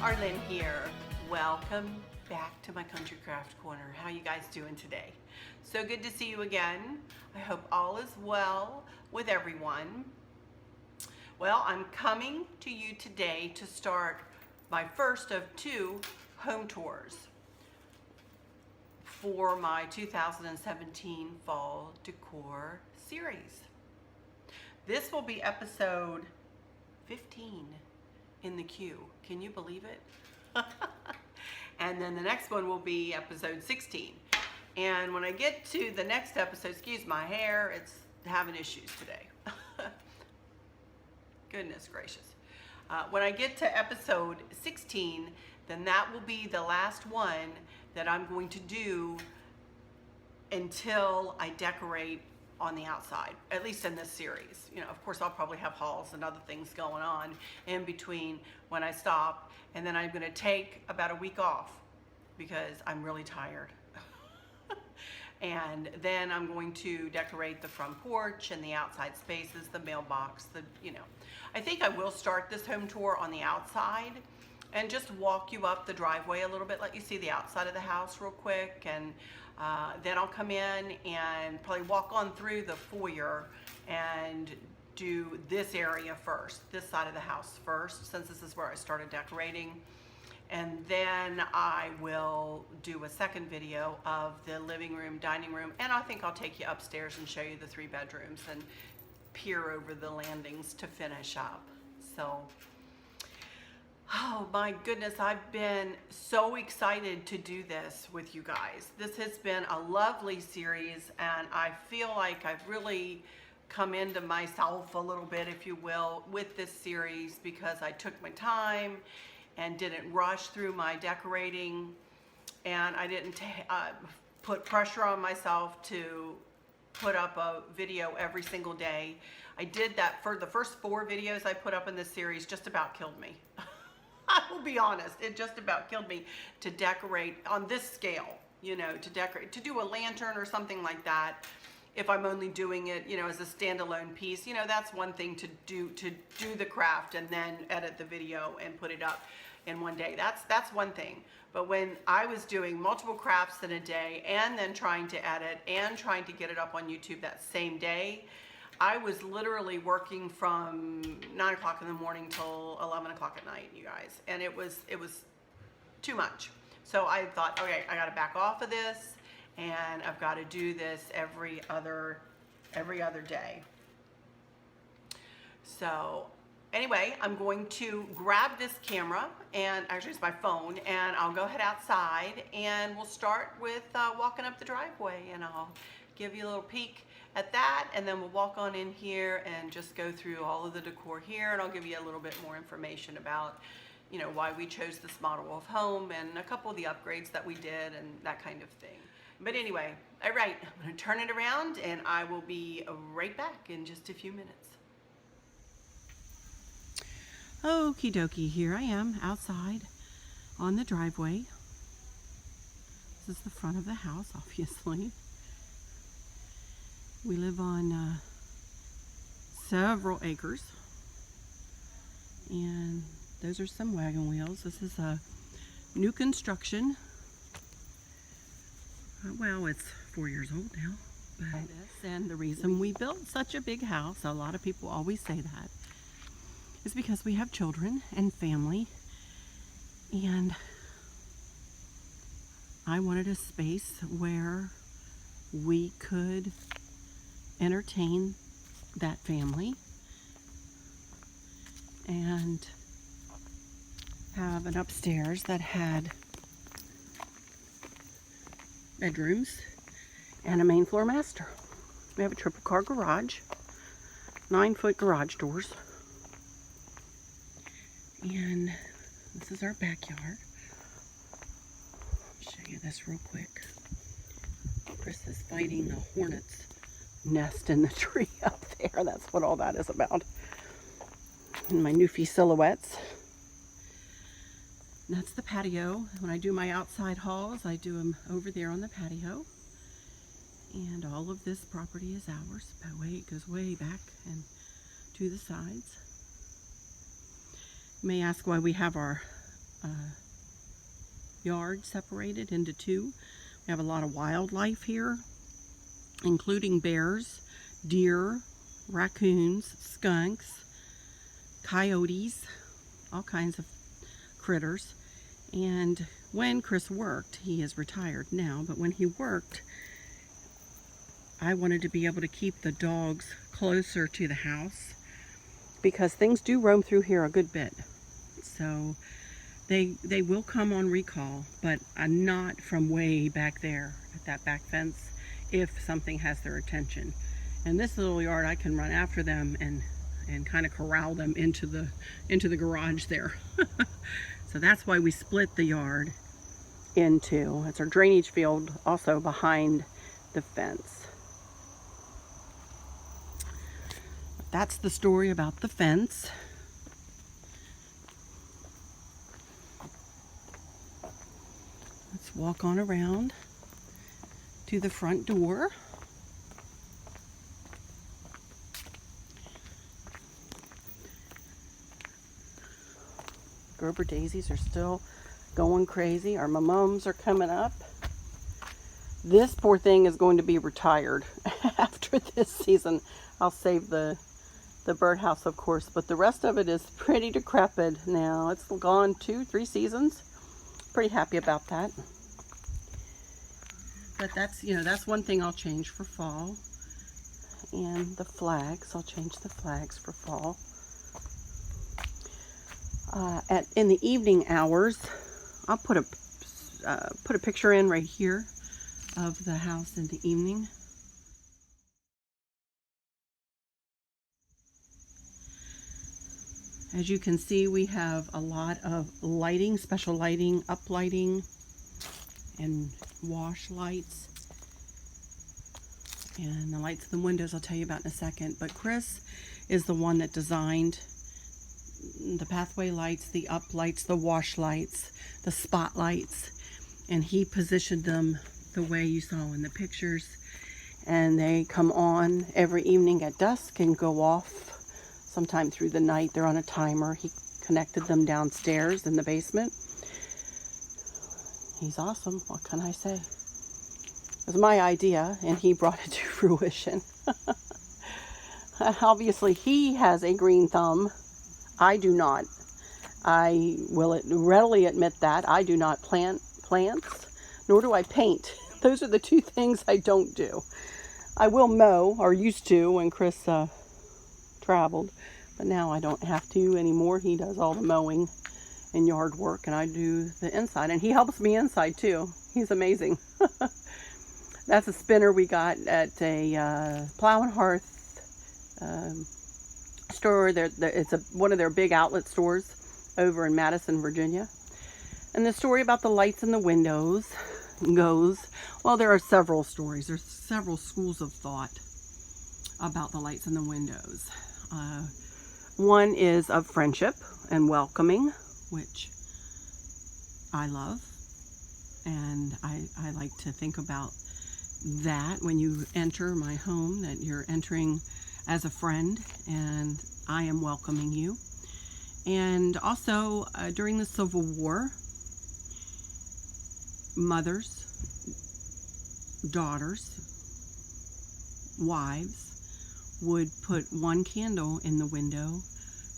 Arlene here. Welcome back to my Country Craft Corner. How you guys doing today? So good to see you again. I hope all is well with everyone. Well, I'm coming to you today to start my first of 2 home tours for my 2017 Fall Decor series. This will be episode 15 in the queue. Can you believe it? And then the next one will be episode 16. And when I get to the next episode, excuse my hair, it's having issues today. Goodness gracious. When I get to episode 16, then that will be the last one that I'm going to do until I decorate on the outside, at least in this series. You know, of course, I'll probably have hauls and other things going on in between when I stop, and then I'm going to take about a week off because I'm really tired. And then I'm going to decorate the front porch and the outside spaces, the mailbox, I think I will start this home tour on the outside and just walk you up the driveway a little bit, let you see the outside of the house real quick, and then I'll come in and probably walk on through the foyer and do this area first, this side of the house first, since this is where I started decorating. And then I will do a second video of the living room, dining room, and I think I'll take you upstairs and show you the 3 bedrooms and peer over the landings to finish up. So, oh my goodness, I've been so excited to do this with you guys. This has been a lovely series, and I feel like I've really come into myself a little bit, if you will, with this series because I took my time and didn't rush through my decorating, and I didn't put pressure on myself to put up a video every single day. I did that for the first 4 videos I put up in this series, just about killed me. I will be honest, it just about killed me to decorate on this scale, to do a lantern or something like that. If I'm only doing it, as a standalone piece, that's one thing to do the craft and then edit the video and put it up in one day. That's one thing. But when I was doing multiple crafts in a day and then trying to edit and trying to get it up on YouTube that same day, I was literally working from 9 o'clock in the morning till 11 o'clock at night, you guys. And it was too much. So I thought, okay, I got to back off of this, and I've got to do this every other day. So anyway, I'm going to grab this camera, and actually it's my phone, and I'll go head outside, and we'll start with walking up the driveway, and I'll give you a little peek at that, and then we'll walk on in here and just go through all of the decor here, and I'll give you a little bit more information about why we chose this model of home and a couple of the upgrades that we did and that kind of thing. But anyway, all right, I'm going to turn it around, and I will be right back in just a few minutes. Okie dokie, here I am outside on the driveway. This is the front of the house, obviously. We live on several acres, and those are some wagon wheels. This is a new construction. Well, it's 4 years old now. But and the reason we built such a big house, a lot of people always say that, is because we have children and family, and I wanted a space where we could entertain that family and have an upstairs that had bedrooms and a main floor master. We have a triple car garage, 9-foot garage doors, and this is our backyard. I'll show you this real quick. Chris is fighting the hornet's nest in the tree up there. That's what all that is about. And my Newfie silhouettes. And that's the patio. When I do my outside hauls, I do them over there on the patio. And all of this property is ours. It goes way back and to the sides. You may ask why we have our yard separated into two. We have a lot of wildlife here, including bears, deer, raccoons, skunks, coyotes, all kinds of critters. And when Chris worked, he is retired now, but when he worked, I wanted to be able to keep the dogs closer to the house because things do roam through here a good bit. So they will come on recall, but not from way back there at that back fence if something has their attention. In this little yard, I can run after them and kind of corral them into the garage there. So that's why we split the yard into. It's our drainage field also behind the fence. That's the story about the fence. Let's walk on around to the front door. Gerber daisies are still going crazy. Our mimosas are coming up. This poor thing is going to be retired after this season. I'll save the birdhouse, of course, but the rest of it is pretty decrepit now. It's gone 2-3 seasons. Pretty happy about that. But that's one thing I'll change for fall. And the flags, I'll change the flags for fall. In the evening hours, I'll put a picture in right here of the house in the evening. As you can see, we have a lot of lighting, special lighting, up lighting, and wash lights. And the lights in the windows I'll tell you about in a second. But Chris is the one that designed the pathway lights, the up lights, the wash lights, the spotlights, and he positioned them the way you saw in the pictures. And they come on every evening at dusk and go off sometime through the night. They're on a timer. He connected them downstairs in the basement. He's awesome. What can I say? It was my idea, and he brought it to fruition. Obviously, he has a green thumb. I do not. I will readily admit that. I do not plant plants, nor do I paint. Those are the two things I don't do. I will mow, or used to when Chris traveled, but now I don't have to anymore. He does all the mowing and yard work, and I do the inside, and he helps me inside too. He's amazing. That's a spinner we got at a Plow and Hearth store. It's one of their big outlet stores over in Madison, Virginia. And the story about the lights in the windows goes, well, there are several stories. There's several schools of thought about the lights in the windows. One is of friendship and welcoming, which I love. And I like to think about that when you enter my home, that you're entering as a friend and I am welcoming you. And also during the Civil War, mothers, daughters, wives would put one candle in the window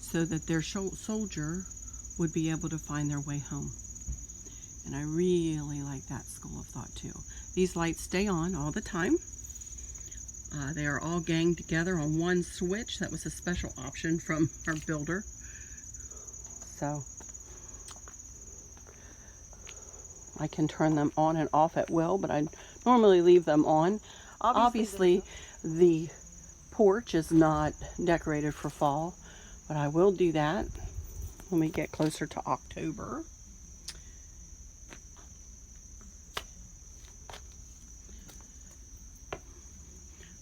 so that their soldier would be able to find their way home. And I really like that school of thought too. These lights stay on all the time. They are all ganged together on one switch. That was a special option from our builder. So I can turn them on and off at will, but I normally leave them on. Obviously the porch is not decorated for fall, but I will do that when we get closer to October.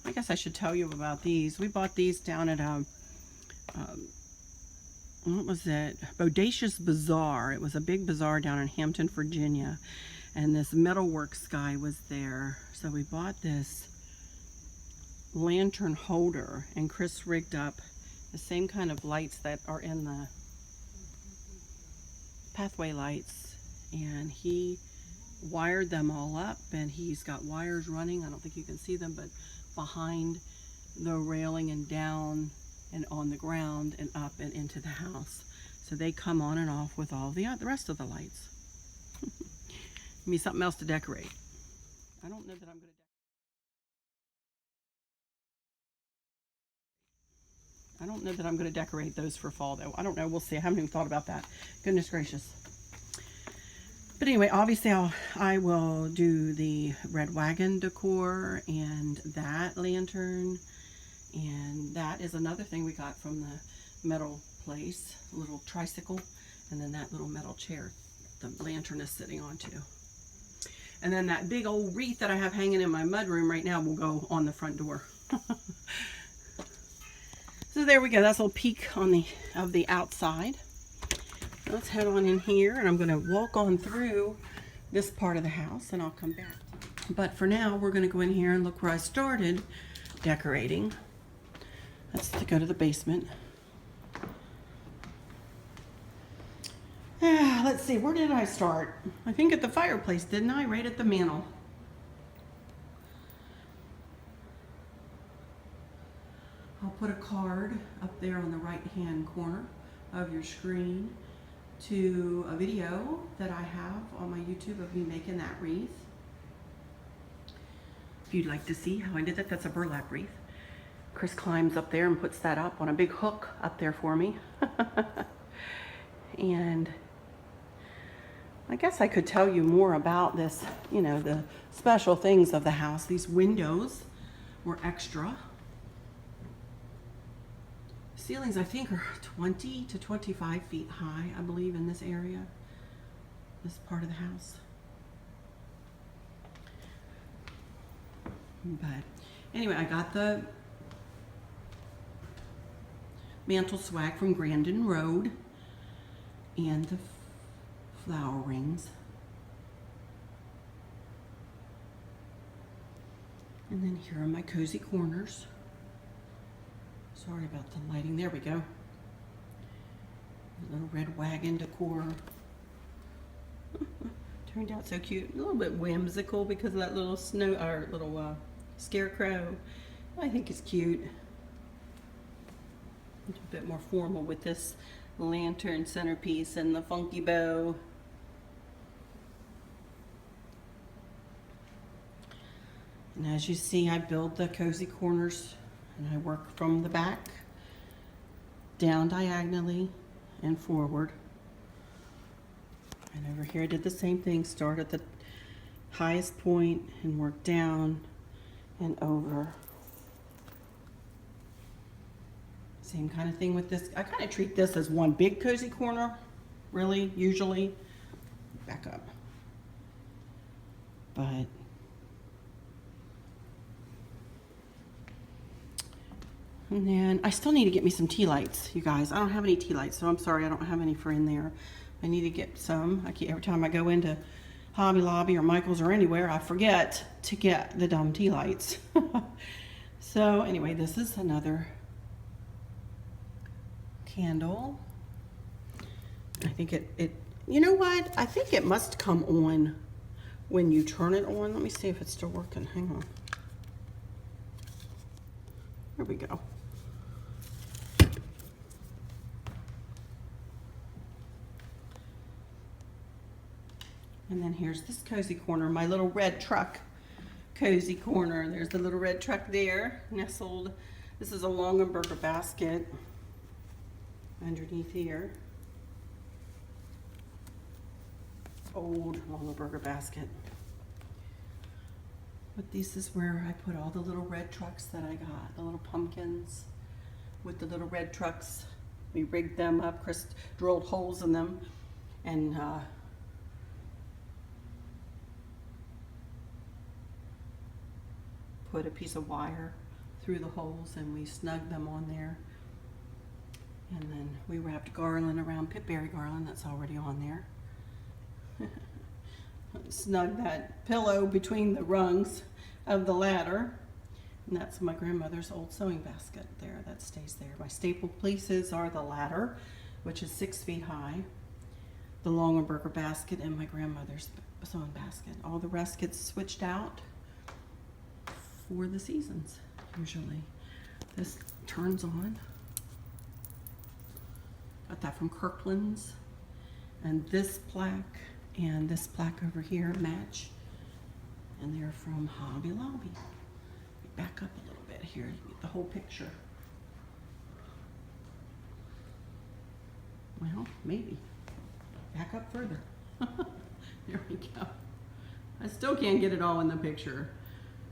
I guess I should tell you about these. We bought these down at what was it? Bodacious Bazaar. It was a big bazaar down in Hampton, Virginia. And this metalworks guy was there. So we bought this lantern holder, and Chris rigged up the same kind of lights that are in pathway lights, and he wired them all up, and he's got wires running. I don't think you can see them, but behind the railing and down and on the ground and up and into the house. So they come on and off with all the rest of the lights. Give me something else to decorate. I don't know that I'm going to. I don't know that I'm going to decorate those for fall, though. I don't know. We'll see. I haven't even thought about that. Goodness gracious. But anyway, obviously I will do the red wagon decor and that lantern. And that is another thing we got from the metal place. A little tricycle. And then that little metal chair the lantern is sitting on too. And then that big old wreath that I have hanging in my mudroom right now will go on the front door. So there we go. That's a little peek on the outside. Let's head on in here, and I'm going to walk on through this part of the house, and I'll come back. But for now, we're going to go in here and look where I started decorating. Let's go to the basement. Let's see, where did I start? I think at the fireplace, didn't I? Right at the mantle. I'll put a card up there on the right-hand corner of your screen to a video that I have on my YouTube of me making that wreath. If you'd like to see how I did that, that's a burlap wreath. Chris climbs up there and puts that up on a big hook up there for me. And I guess I could tell you more about this, you know, the special things of the house. These windows were extra. Ceilings, I think, are 20 to 25 feet high, I believe, in this area, this part of the house. But anyway, I got the mantle swag from Grandin Road and the flower rings. And then here are my cozy corners. Sorry about the lighting. There we go. A little red wagon decor. Turned out so cute. A little bit whimsical because of that little little scarecrow. I think it's cute. A bit more formal with this lantern centerpiece and the funky bow. And as you see, I build the cozy corners. And I work from the back down diagonally and forward. And over here I did the same thing. Start at the highest point and work down and over. Same kind of thing with this. I kind of treat this as one big cozy corner, really, usually. Back up. But and then I still need to get me some tea lights, you guys. I don't have any tea lights, so I'm sorry I don't have any for in there. I need to get some. Every time I go into Hobby Lobby or Michael's or anywhere, I forget to get the dumb tea lights. So anyway, this is another candle. I think it, you know what? I think it must come on when you turn it on. Let me see if it's still working. Hang on. There we go. And then here's this cozy corner, my little red truck cozy corner. There's the little red truck there, nestled. This is a Longaberger basket underneath here. Old Longaberger basket. But this is where I put all the little red trucks that I got, the little pumpkins with the little red trucks. We rigged them up, Chris drilled holes in them, and put a piece of wire through the holes, and we snugged them on there. And then we wrapped garland around, pitberry garland that's already on there. Snug that pillow between the rungs of the ladder. And that's my grandmother's old sewing basket there, that stays there. My staple pieces are the ladder, which is 6 feet high. the Longaberger basket and my grandmother's sewing basket. All the rest gets switched out for the seasons, usually. This turns on. Got that from Kirkland's. And this plaque and this plaque over here match. And they're from Hobby Lobby. Back up a little bit here, you get the whole picture. Well, maybe. Back up further. There we go. I still can't get it all in the picture.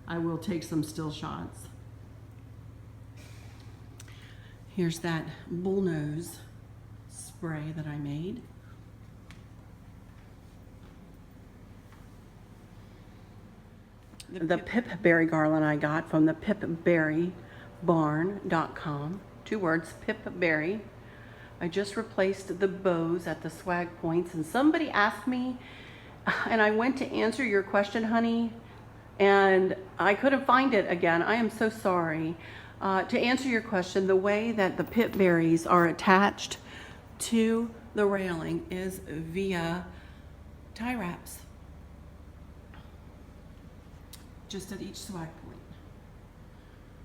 I will take some still shots. Here's that bullnose spray that I made. The pipberry garland I got from the pipberrybarn.com. 2 words, pipberry. I just replaced the bows at the swag points, and somebody asked me, and I went to answer your question, honey, and I couldn't find it again. I am so sorry. To answer your question, the way that the pipberries are attached to the railing is via tie wraps. Just at each swag point.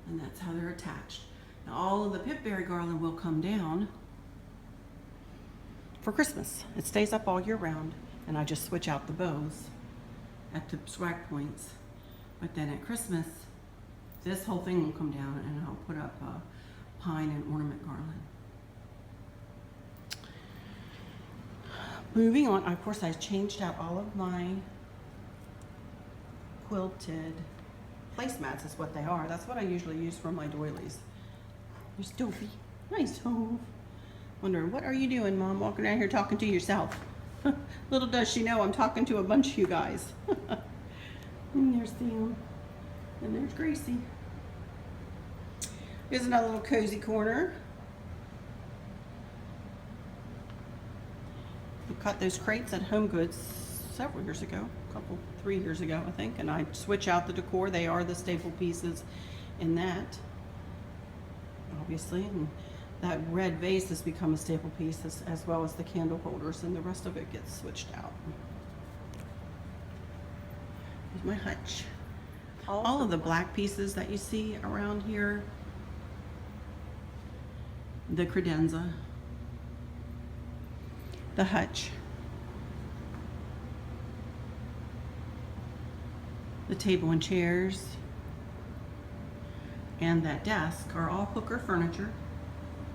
And that's how they're attached. Now all of the pipberry garland will come down for Christmas. It stays up all year round, and I just switch out the bows at the swag points. But then at Christmas, this whole thing will come down, and I'll put up a pine and ornament garland. Moving on, of course I changed out all of my quilted placemats is what they are. That's what I usually use for my doilies. There's Dopey. Nice Dove. Wondering, what are you doing, Mom, walking around here talking to yourself? Little does she know I'm talking to a bunch of you guys. And there's Sam. And there's Gracie. Here's another little cozy corner. We cut those crates at Home Goods several years ago, 3 years ago, I think, and I switch out the decor. They are the staple pieces in that, obviously, and that red vase has become a staple piece as well as the candle holders, and the rest of it gets switched out. Here's my hutch. All of the black pieces that you see around here, the credenza, the hutch, the table and chairs, and that desk are all hooker furniture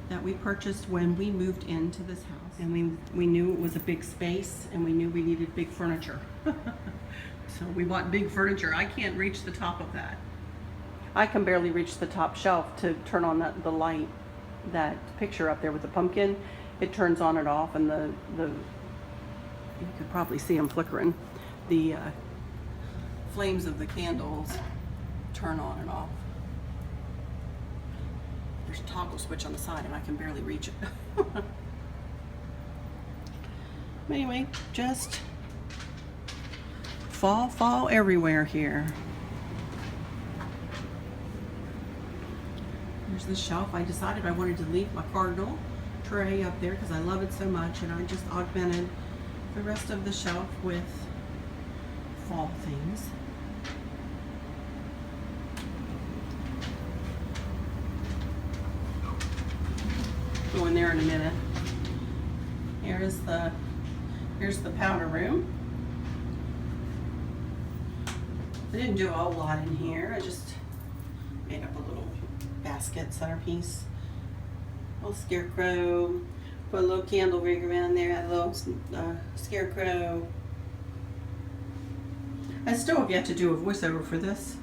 that we purchased when we moved into this house. And we knew it was a big space, and we knew we needed big furniture. So we bought big furniture. I can't reach the top of that. I can barely reach the top shelf to turn on the light. That picture up there with the pumpkin, it turns on and off, and the you could probably see them flickering. The flames of the candles turn on and off. There's a toggle switch on the side, and I can barely reach it. Anyway, just fall everywhere here. There's the shelf. I decided I wanted to leave my cardinal tray up there because I love it so much, and I just augmented the rest of the shelf with fall things. Go in there in a minute. Here's the powder room. I didn't do a whole lot in here. I just made up a little basket centerpiece. A little scarecrow. Put a little candle rig around there. Add a little scarecrow. I still have yet to do a voiceover for this.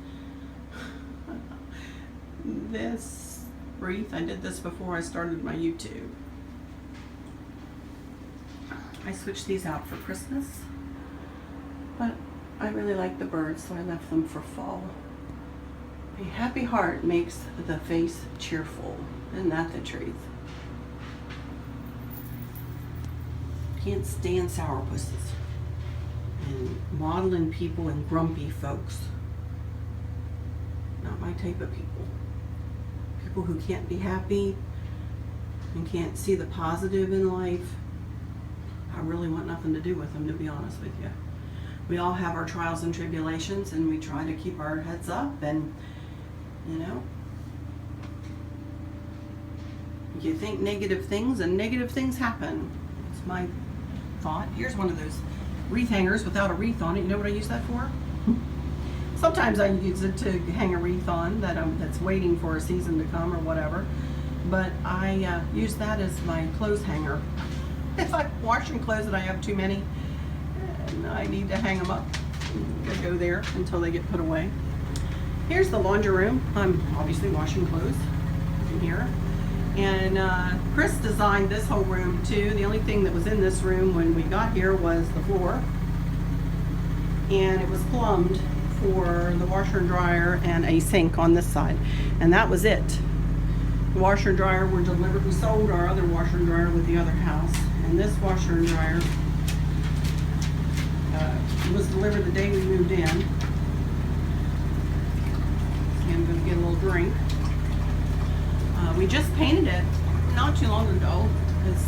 This wreath, I did this before I started my YouTube. I switched these out for Christmas, but I really like the birds, so I left them for fall. A happy heart makes the face cheerful. Isn't that the truth? Can't stand sourpusses and maudlin people and grumpy folks. Not my type of people. People who can't be happy and can't see the positive in life. I really want nothing to do with them, to be honest with you. We all have our trials and tribulations, and we try to keep our heads up, and you know, you think negative things and negative things happen. It's my thought. Here's one of those wreath hangers without a wreath on it. You know what I use that for? Sometimes I use it to hang a wreath on that's waiting for a season to come or whatever. But I use that as my clothes hanger. If I'm washing clothes and I have too many and I need to hang them up, I go there until they get put away. Here's the laundry room. I'm obviously washing clothes in here. And Chris designed this whole room too. The only thing that was in this room when we got here was the floor. And it was plumbed for the washer and dryer and a sink on this side. And that was it. The washer and dryer were delivered. We sold our other washer and dryer with the other house. And this washer and dryer was delivered the day we moved in. And I'm going to get a little drink. We just painted it not too long ago. This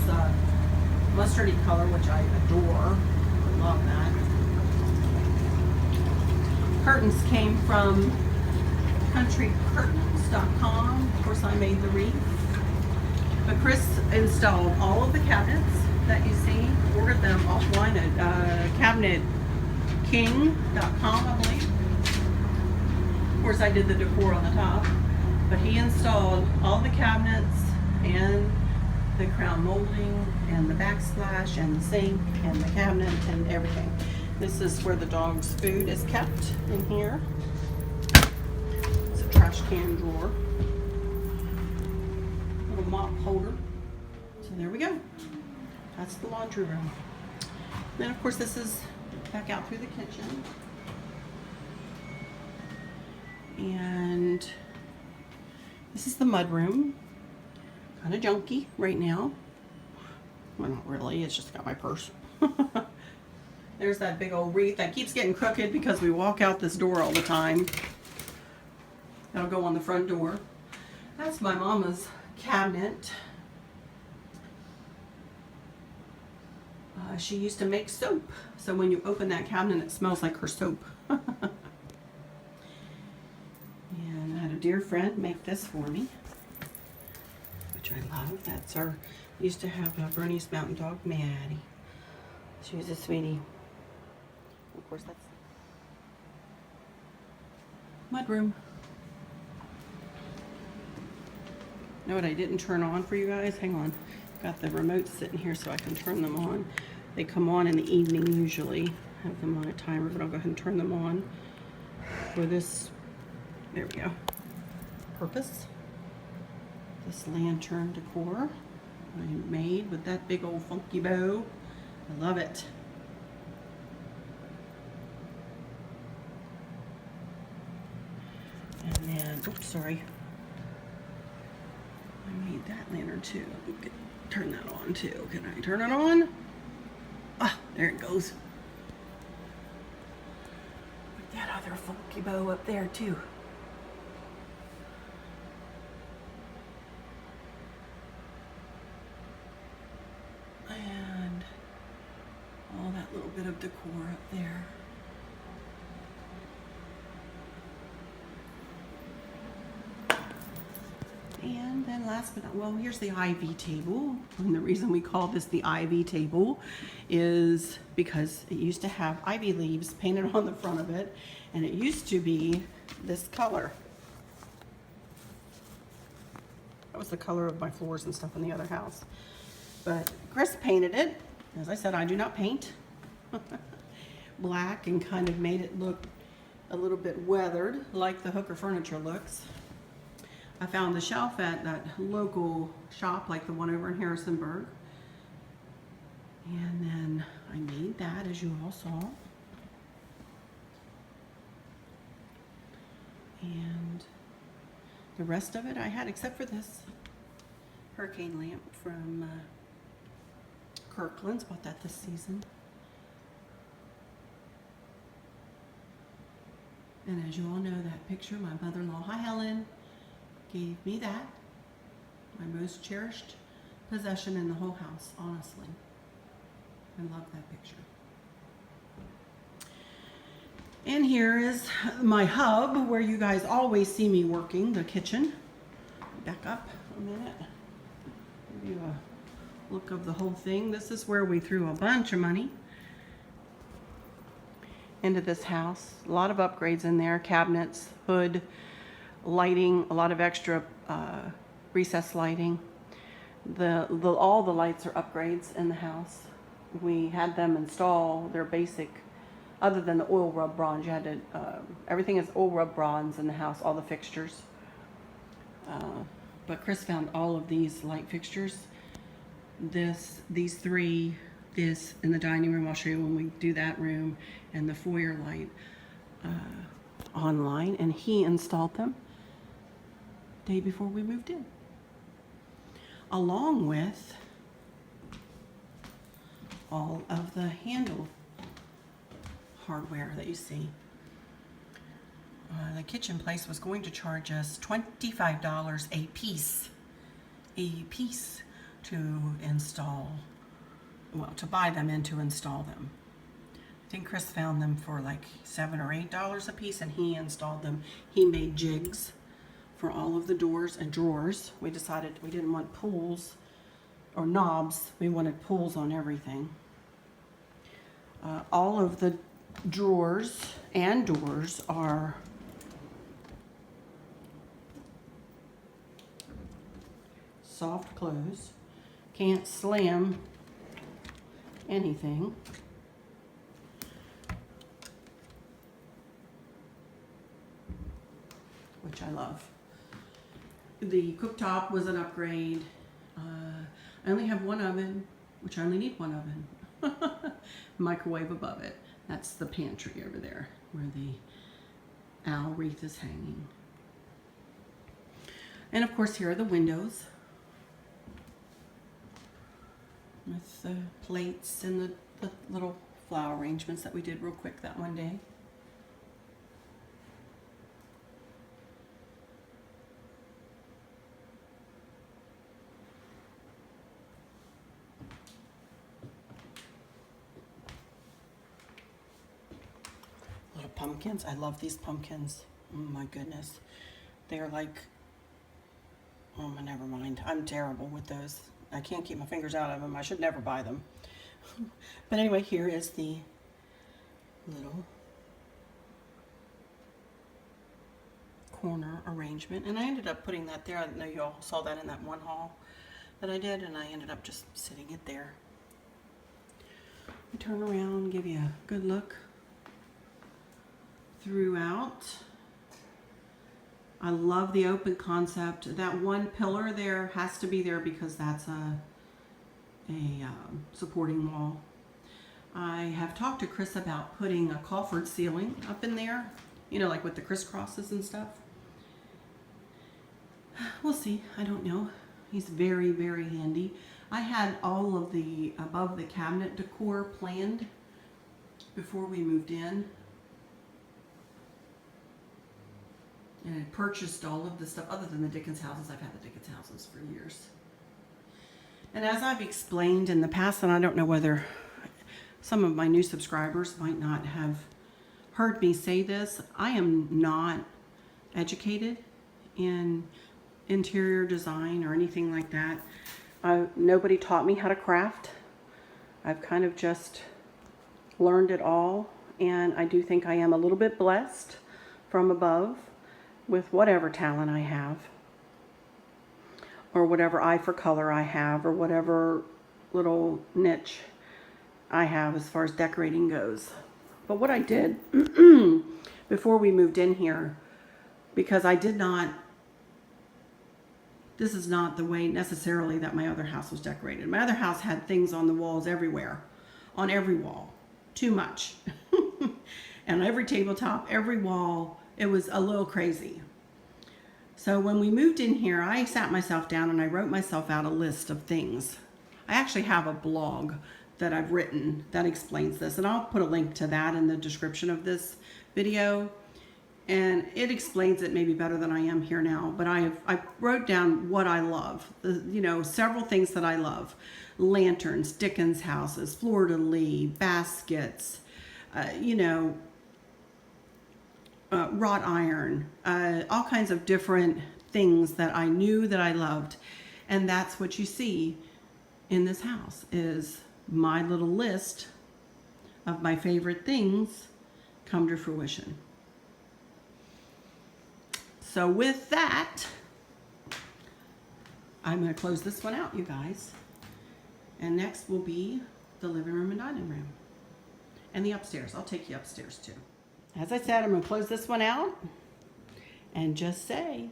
mustardy color, which I adore. I love that. Curtains came from countrycurtains.com. Of course, I made the wreath. But Chris installed all of the cabinets that you see. Ordered them offline at cabinetking.com, I believe. Of course, I did the decor on the top. But he installed all the cabinets and the crown molding and the backsplash and the sink and the cabinet and everything. This is where the dog's food is kept in here. It's a trash can drawer. Little mop holder. So there we go. That's the laundry room. Then of course this is back out through the kitchen. And this is the mud room. Kind of junky right now. Well, not really, it's just got my purse. There's that big old wreath that keeps getting crooked because we walk out this door all the time. That'll go on the front door. That's my mama's cabinet. She used to make soap. So when you open that cabinet, it smells like her soap. And I had a dear friend make this for me, which I love. That's our, used to have a Bernese Mountain Dog, Maddie. She was a sweetie. Of course, that's mudroom. Know what I didn't turn on for you guys? Hang on. Got the remote sitting here so I can turn them on. They come on in the evening usually. Have them on a timer, but I'll go ahead and turn them on for this. There we go. Purpose. This lantern decor I made with that big old funky bow. I love it. And then, oops, sorry. I made that lantern too. Turn that on too. Can I turn it on? Ah, there it goes. With that other funky bow up there too. And all that little bit of decor up there. And then last but not, well, here's the IV table. And the reason we call this the IV table is because it used to have ivy leaves painted on the front of it, and it used to be this color. That was the color of my floors and stuff in the other house. But Chris painted it. As I said, I do not paint. Black, and kind of made it look a little bit weathered, like the Hooker furniture looks. I found the shelf at that local shop, like the one over in Harrisonburg. And then I made that, as you all saw. And the rest of it I had, except for this hurricane lamp from Kirkland's. Bought that this season. And as you all know, that picture, my mother-in-law, hi Helen, gave me that. My most cherished possession in the whole house, honestly. I love that picture. And here is my hub where you guys always see me working, the kitchen. Back up a minute. Give you a look of the whole thing. This is where we threw a bunch of money into this house. A lot of upgrades in there, cabinets, hood, lighting, a lot of extra recessed lighting. All the lights are upgrades in the house. We had them install their basic, other than the oil rub bronze, you had to, everything is oil rub bronze in the house, all the fixtures. But Chris found all of these light fixtures. These three, this in the dining room, I'll show you when we do that room, and the foyer light online, and he installed them day before we moved in, along with all of the handle hardware that you see. The kitchen place was going to charge us $25 a piece to install, well, to buy them and to install them. I think Chris found them for like $7 or $8 a piece, and he installed them. He made jigs for all of the doors and drawers. We decided we didn't want pulls or knobs. We wanted pulls on everything. All of the drawers and doors are soft close. Can't slam anything. Which I love. The cooktop was an upgrade. I only have one oven, which I only need one oven. Microwave above it. That's the pantry over there where the owl wreath is hanging. And of course here are the windows with the plates and the little flower arrangements that we did real quick that one day. Little pumpkins. I love these pumpkins. Oh my goodness. They're like, oh, never mind. I'm terrible with those. I can't keep my fingers out of them. I should never buy them. But anyway, here is the little corner arrangement. And I ended up putting that there. I know you all saw that in that one haul that I did, and I ended up just sitting it there. Turn around, give you a good look throughout. I love the open concept. That one pillar there has to be there because that's a supporting wall. I have talked to Chris about putting a coffered ceiling up in there, you know, like with the crisscrosses and stuff. We'll see. I don't know. He's very, very handy. I had all of the above the cabinet decor planned before we moved in. And I purchased all of the stuff other than the Dickens houses. I've had the Dickens houses for years. And as I've explained in the past, and I don't know whether some of my new subscribers might not have heard me say this, I am not educated in interior design or anything like that. Nobody taught me how to craft. I've kind of just learned it all, and I do think I am a little bit blessed from above with whatever talent I have, or whatever eye for color I have, or whatever little niche I have as far as decorating goes. But what I did before we moved in here, because I did not, this is not the way necessarily that my other house was decorated. My other house had things on the walls everywhere, on every wall, too much. And every tabletop, every wall, it was a little crazy. So when we moved in here, I sat myself down and I wrote myself out a list of things. I actually have a blog that I've written that explains this, and I'll put a link to that in the description of this video. and it explains it maybe better than I am here now, but I wrote down what I love, several things that I love: lanterns, Dickens houses, fleur-de-lis, baskets, wrought iron, all kinds of different things that I knew that I loved. And that's what you see in this house, is my little list of my favorite things come to fruition. So with that, I'm going to close this one out, you guys. And next will be the living room and dining room. And the upstairs. I'll take you upstairs too. As I said, I'm going to close this one out and just say,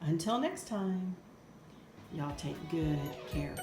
until next time, y'all take good care.